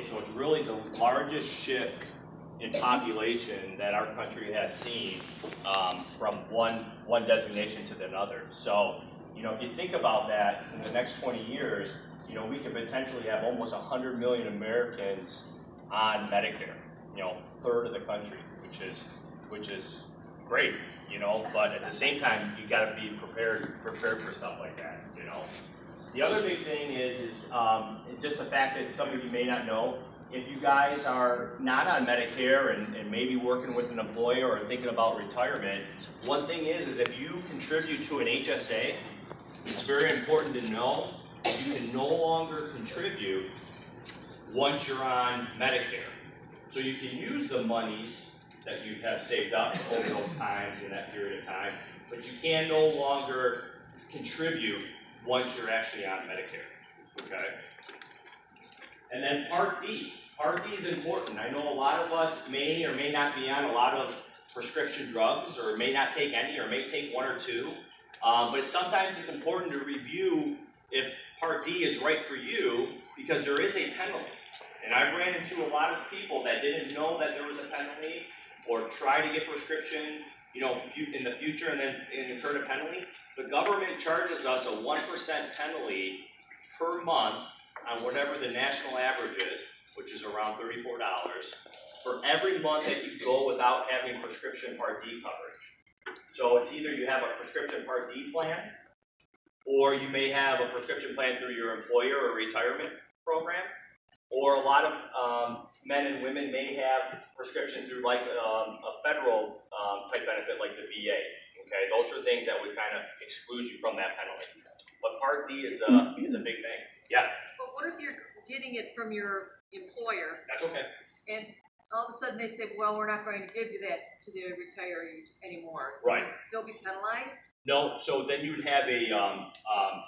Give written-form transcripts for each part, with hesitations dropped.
Okay, so it's really the largest shift in population that our country has seen from one designation to another. So, you know, if you think about that, in the next 20 years, you know, we could potentially have almost 100 million Americans on Medicare. You know, a third of the country, which is great. You know, but at the same time, you got to be prepared for stuff like that. You know. The other big thing is just the fact that some of you may not know, if you guys are not on Medicare and maybe working with an employer or thinking about retirement, one thing is if you contribute to an HSA, it's very important to know you can no longer contribute once you're on Medicare. So you can use the monies that you have saved up over those times in that period of time, but you can no longer contribute once you're actually on Medicare, okay? And then Part D. Part D is important. I know a lot of us may or may not be on a lot of prescription drugs, or may not take any, or may take one or two, but sometimes it's important to review if Part D is right for you, because there is a penalty. And I ran into a lot of people that didn't know that there was a penalty, or try to get prescription, you know, in the future and then incurred a penalty. The government charges us a 1% penalty per month on whatever the national average is, which is around $34, for every month that you go without having prescription Part D coverage. So it's either you have a prescription Part D plan, or you may have a prescription plan through your employer or retirement program, or a lot of men and women may have prescription through like a federal type benefit like the VA. Okay, those are things that would kind of exclude you from that penalty. But Part D is a big thing. Yeah. But what if you're getting it from your employer? That's okay. And all of a sudden they say, well, we're not going to give you that to the retirees anymore. Right. Would it still be penalized? No. So then you would have a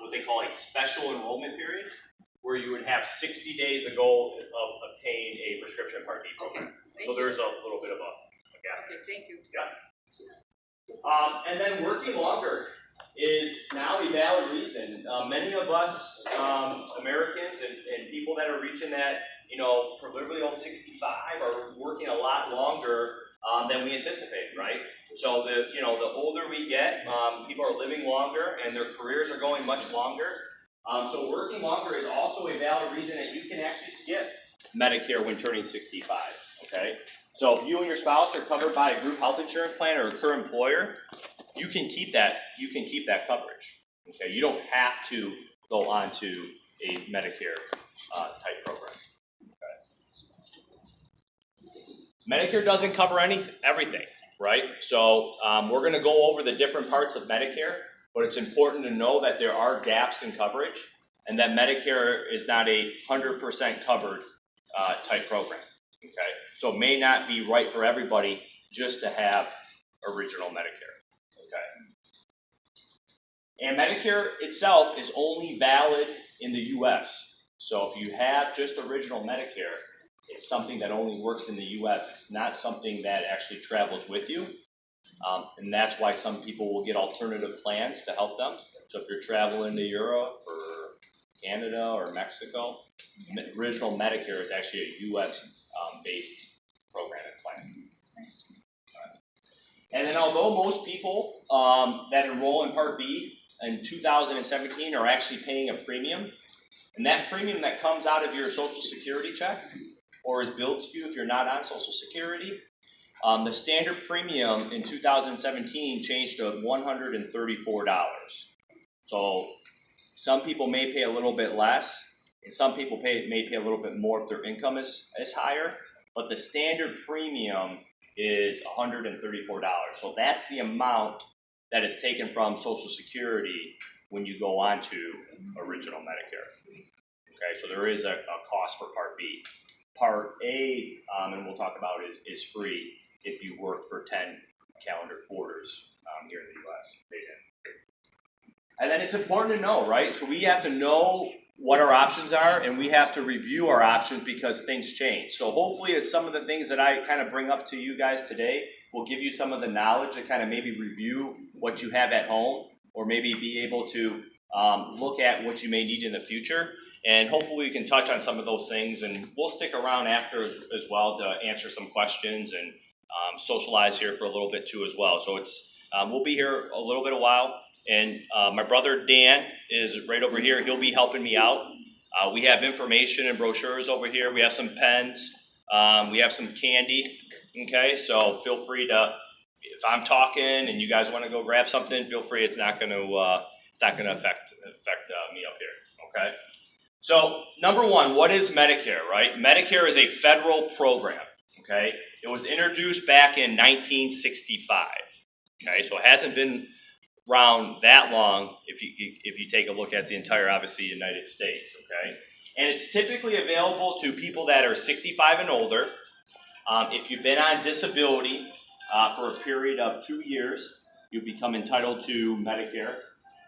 what they call a special enrollment period, where you would have 60 days to go obtain a prescription Part D program. Okay, So there's a little bit of a gap. Okay, thank you. Yeah. And then working longer is now a valid reason. Many of us Americans and people that are reaching that, you know, proverbially old 65 are working a lot longer than we anticipate, right? So the older we get, people are living longer and their careers are going much longer. So working longer is also a valid reason that you can actually skip Medicare when turning 65, okay? So if you and your spouse are covered by a group health insurance plan or a current employer, you can keep that coverage, okay? You don't have to go on to a Medicare type program. Okay. Medicare doesn't cover everything, right? So we're going to go over the different parts of Medicare, but it's important to know that there are gaps in coverage and that Medicare is not a 100% covered type program, okay? So it may not be right for everybody just to have original Medicare, okay? And Medicare itself is only valid in the US. So if you have just original Medicare, it's something that only works in the US. It's not something that actually travels with you. And that's why some people will get alternative plans to help them. So if you're traveling to Europe or Canada or Mexico, original Medicare is actually a US based program and plan. And then although most people that enroll in Part B in 2017 are actually paying a premium, and that premium that comes out of your Social Security check or is billed to you if you're not on Social Security, the standard premium in 2017 changed to $134. So some people may pay a little bit less, and some people may pay a little bit more if their income is higher, but the standard premium is $134. So that's the amount that is taken from Social Security when you go on to original Medicare. Okay, so there is a cost for Part B. Part A, and we'll talk about it, is free if you work for 10 calendar quarters here in the U.S. And then it's important to know, right? So we have to know what our options are, and we have to review our options because things change. So hopefully it's some of the things that I kind of bring up to you guys today will give you some of the knowledge to kind of maybe review what you have at home, or maybe be able to look at what you may need in the future. and hopefully we can touch on some of those things, and we'll stick around after as well to answer some questions and socialize here for a little bit too as well. So we'll be here a little bit a while, and my brother Dan is right over here. He'll be helping me out. We have information and brochures over here. We have some pens. We have some candy. Okay, so feel free to, if I'm talking and you guys want to go grab something, feel free. It's not going to affect me up here. Okay. So number one, what is Medicare? Right? Medicare is a federal program. Okay. It was introduced back in 1965. Okay, so it hasn't been around that long if you take a look at the entire, obviously, United States. Okay, and it's typically available to people that are 65 and older. If you've been on disability for a period of 2 years, you become entitled to Medicare.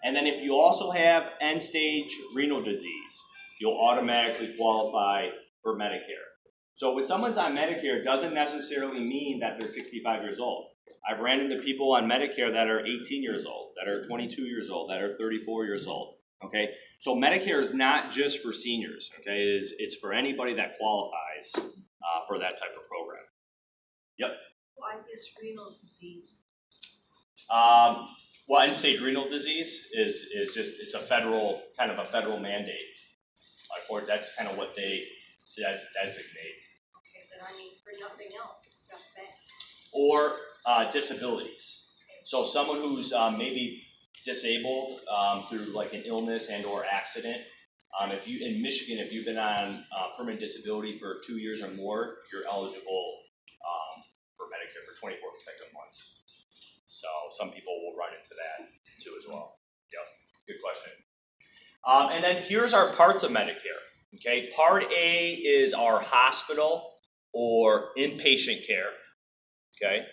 And then if you also have end-stage renal disease, you'll automatically qualify for Medicare. So when someone's on Medicare, it doesn't necessarily mean that they're 65 years old. I've ran into people on Medicare that are 18 years old, that are 22 years old, that are 34 years old. Okay, so Medicare is not just for seniors. Okay, it's for anybody that qualifies for that type of program. Yep. Why this renal disease? Well, end-stage renal disease is just, it's a federal mandate. That's kind of what they designate. Okay, but I mean for nothing else except that. Or disabilities. So someone who's maybe disabled through like an illness and or accident. If you in Michigan, if you've been on permanent disability for 2 years or more, you're eligible for Medicare for 24 consecutive months. So some people will run into that too as well. Yep, good question. And then here's our parts of Medicare. Okay, Part A is our hospital or inpatient care. Okay,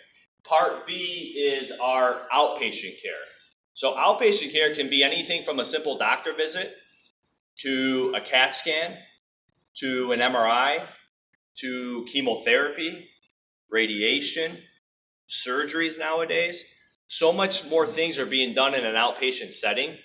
Part B is our outpatient care. So outpatient care can be anything from a simple doctor visit to a CAT scan, to an MRI, to chemotherapy, radiation, surgeries nowadays. So much more things are being done in an outpatient setting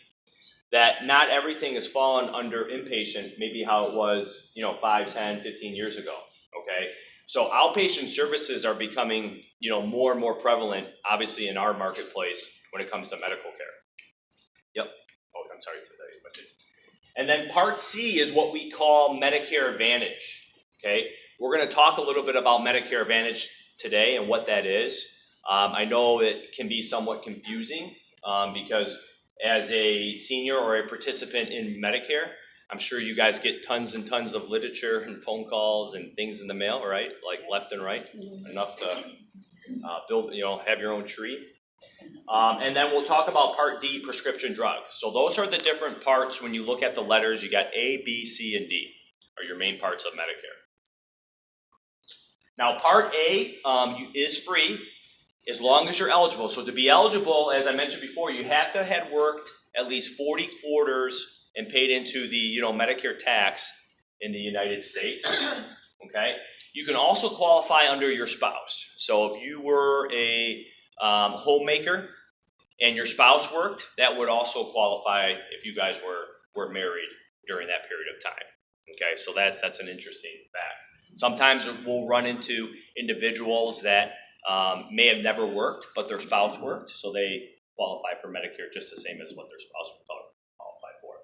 that not everything is fallen under inpatient, maybe how it was, 5, 10, 15 years ago, okay? So outpatient services are becoming, more and more prevalent, obviously, in our marketplace when it comes to medical care. Yep. Oh, I'm sorry. And then Part C is what we call Medicare Advantage, okay? We're going to talk a little bit about Medicare Advantage today and what that is. I know it can be somewhat confusing because as a senior or a participant in Medicare, I'm sure you guys get tons and tons of literature and phone calls and things in the mail, right? Like left and right, enough to build, have your own tree. And then we'll talk about Part D, prescription drugs. So those are the different parts. When you look at the letters, you got A, B, C, and D are your main parts of Medicare. Now, Part A is free as long as you're eligible. So to be eligible, as I mentioned before, you have to have worked at least 40 quarters and paid into the Medicare tax in the United States. Okay. You can also qualify under your spouse. So if you were a homemaker and your spouse worked, that would also qualify if you guys were married during that period of time. Okay, so that's an interesting fact. Sometimes we'll run into individuals that may have never worked, but their spouse worked, so they qualify for Medicare just the same as what their spouse would qualify for.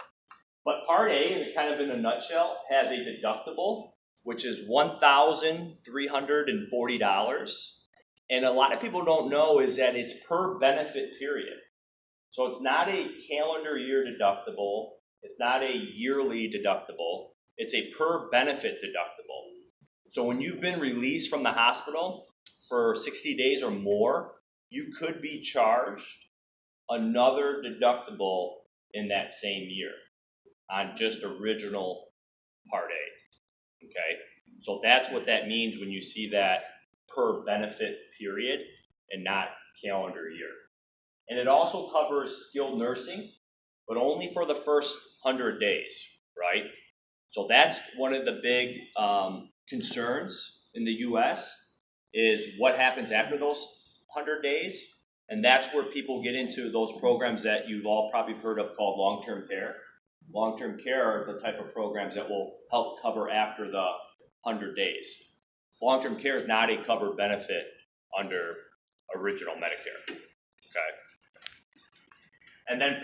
But Part A, kind of in a nutshell, has a deductible, which is $1,340. And a lot of people don't know is that it's per benefit period. So it's not a calendar year deductible. It's not a yearly deductible. It's a per benefit deductible. So when you've been released from the hospital for 60 days or more, you could be charged another deductible in that same year on just original Part A. Okay, so that's what that means when you see that per benefit period and not calendar year. And it also covers skilled nursing, but only for the first 100 days, right? So that's one of the big concerns in the US is what happens after those 100 days. And that's where people get into those programs that you've all probably heard of called long-term care. Long-term care are the type of programs that will help cover after the 100 days. Long-term care is not a covered benefit under original Medicare, okay? And then